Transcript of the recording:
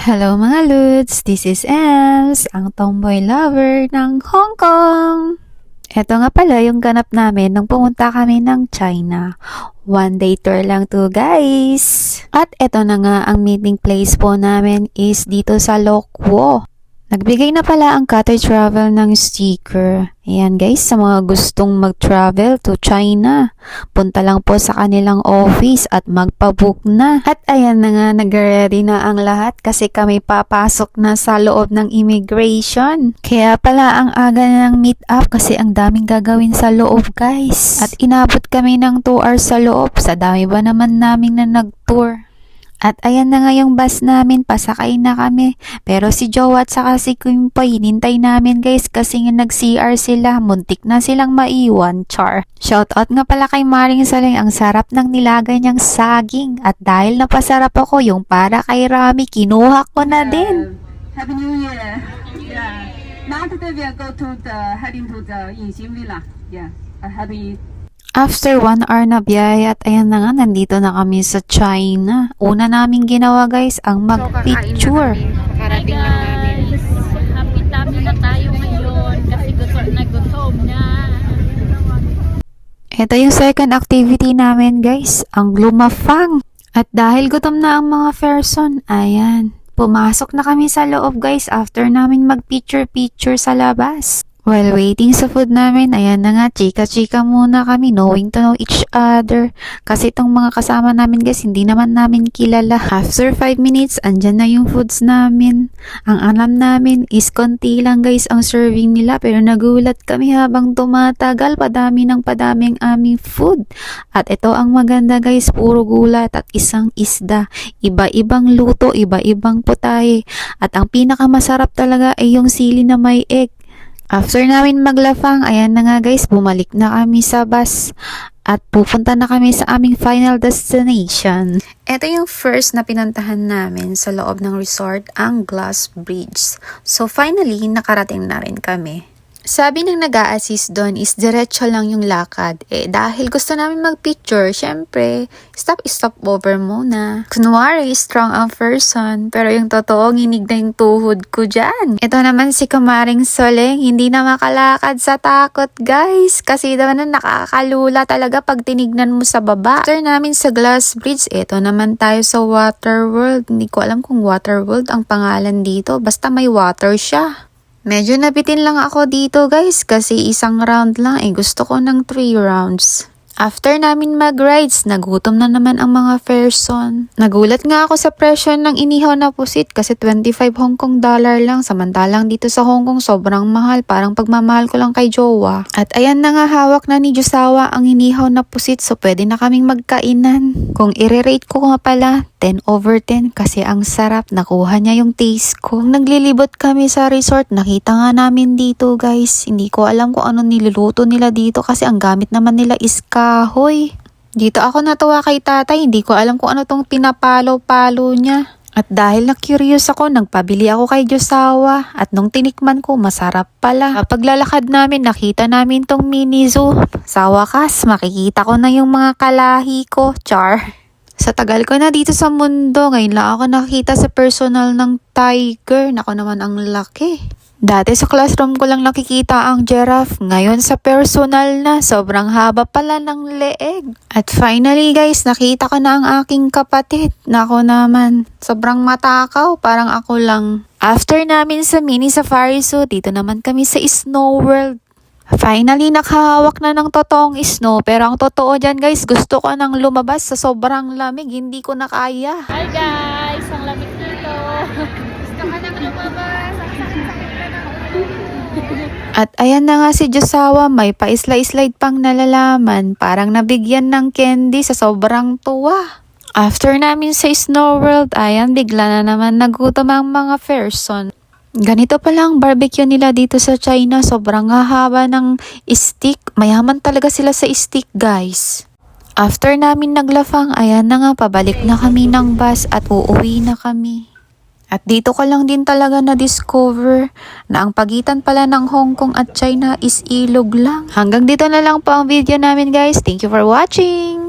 Hello mga Lods! This is Ems, ang tomboy lover ng Hong Kong! Ito nga pala yung ganap namin nung pumunta kami ng China. One day tour lang to guys! At ito na nga ang meeting place po namin is dito sa Lo Kuo. Nagbigay na pala ang Qatar Travel ng sticker. Ayan guys, sa mga gustong mag-travel to China, punta lang po sa kanilang office at magpabook na. At ayan na nga, nag-ready na ang lahat kasi kami papasok na sa loob ng immigration. Kaya pala ang aga ng meet up kasi ang daming gagawin sa loob guys. At inabot kami ng 2 hours sa loob. Sa dami ba naman namin na nag-tour? At ayan na nga yung bus namin, pasakay na kami. Pero si Jowa at saka si Queen Poy, hinintay namin guys kasi nga nag-CR sila. Muntik na silang maiwan, char. Shoutout nga pala kay Maring Saling, ang sarap ng nilagay niyang saging. At dahil napasarap ako, yung para kay Rami, kinuha ko na din. Happy New Year! Yeah. Now today we are heading to the Yinxin Villa. Yeah. A happy. After 1 hour na biyahe at ayan na nga, nandito na kami sa China. Una namin ginawa guys, ang mag-picture. Karating lang namin. Happy tummy na tayo ngayon kasi gutom na gutom na. Ito yung second activity namin guys, ang lumafang. At dahil gutom na ang mga person, ayan, pumasok na kami sa loob guys after namin mag-picture-picture sa labas. While waiting sa food namin, ayan na nga, chika-chika muna kami, knowing to know each other. Kasi itong mga kasama namin guys, hindi naman namin kilala. After 5 minutes, andyan na yung foods namin. Ang alam namin is konti lang guys ang serving nila, pero nagulat kami habang tumatagal, padami ng padami ang aming food. At ito ang maganda guys, puro gulat at isang isda. Iba-ibang luto, iba-ibang putahe. At ang pinakamasarap talaga ay yung sili na may egg. After namin maglafang, ayan na nga guys, bumalik na kami sa bus at pupunta na kami sa aming final destination. Ito yung first na pinuntahan namin sa loob ng resort, ang Glass Bridge. So finally, nakarating na rin kami. Sabi ng nag-a-assist doon is diretso lang yung lakad. Dahil gusto namin mag-picture, syempre, stop over muna. Kunwari, strong ang person, pero yung totoo, nginig na yung tuhod ko dyan. Ito naman si Kamaring Soleng, hindi na makalakad sa takot, guys. Kasi naman nakakalula talaga pag tinignan mo sa baba. After namin sa Glass Bridge, ito naman tayo sa Water World. Hindi ko alam kung Water World ang pangalan dito, basta may water siya. Medyo nabitin lang ako dito guys kasi isang round lang, gusto ko ng 3 rounds. After namin mag-rides, nagutom na naman ang mga person. Nagulat nga ako sa presyo ng inihaw na pusit kasi 25 Hong Kong dollar lang. Samantalang dito sa Hong Kong sobrang mahal, parang pagmamahal ko lang kay Jowa. At ayan na nga, hawak na ni Josawa ang inihaw na pusit, so pwede na kaming magkainan. Kung i-rate ko nga pala, 10/10 kasi ang sarap, nakuha niya yung taste ko. Kung naglilibot kami sa resort, nakita nga namin dito guys. Hindi ko alam kung ano niluluto nila dito kasi ang gamit naman nila is kahoy. Dito ako natuwa kay tatay, hindi ko alam kung ano tong pinapalo-palo niya. At dahil na-curious ako, nagpabili ako kay Josawa. At nung tinikman ko, masarap pala. Kapag lalakad namin, nakita namin tong mini zoo. Sa wakas, makikita ko na yung mga kalahi ko, char. Sa tagal ko na dito sa mundo, ngayon lang ako nakita sa personal ng tiger. Nako naman ang laki. Dati sa classroom ko lang nakikita ang giraffe. Ngayon sa personal na, sobrang haba pala ng leeg. At finally guys, nakita ko na ang aking kapatid. Nako naman, sobrang matakaw, parang ako lang. After namin sa mini safari zoo, dito naman kami sa Snow World. Finally, nakahawak na ng totoong snow. Pero ang totoo dyan guys, gusto ko nang lumabas sa sobrang lamig. Hindi ko na kaya. Hi guys, ang lamig dito. Gusto ka nang lumabas. Ang sakit-sakit ka na. At ayan na nga si Josawa, may pa-slide-slide pang nalalaman. Parang nabigyan ng candy sa sobrang tuwa. After namin sa Snow World, ayan, bigla na naman nagutom ang mga person. Ganito palang barbecue nila dito sa China, sobrang hahaba ng stick. Mayaman talaga sila sa stick guys. After namin naglafang, ayan na nga, pabalik na kami ng bus at uuwi na kami. At dito ko lang din talaga na-discover na ang pagitan pala ng Hong Kong at China is ilog lang. Hanggang dito na lang po ang video namin guys. Thank you for watching!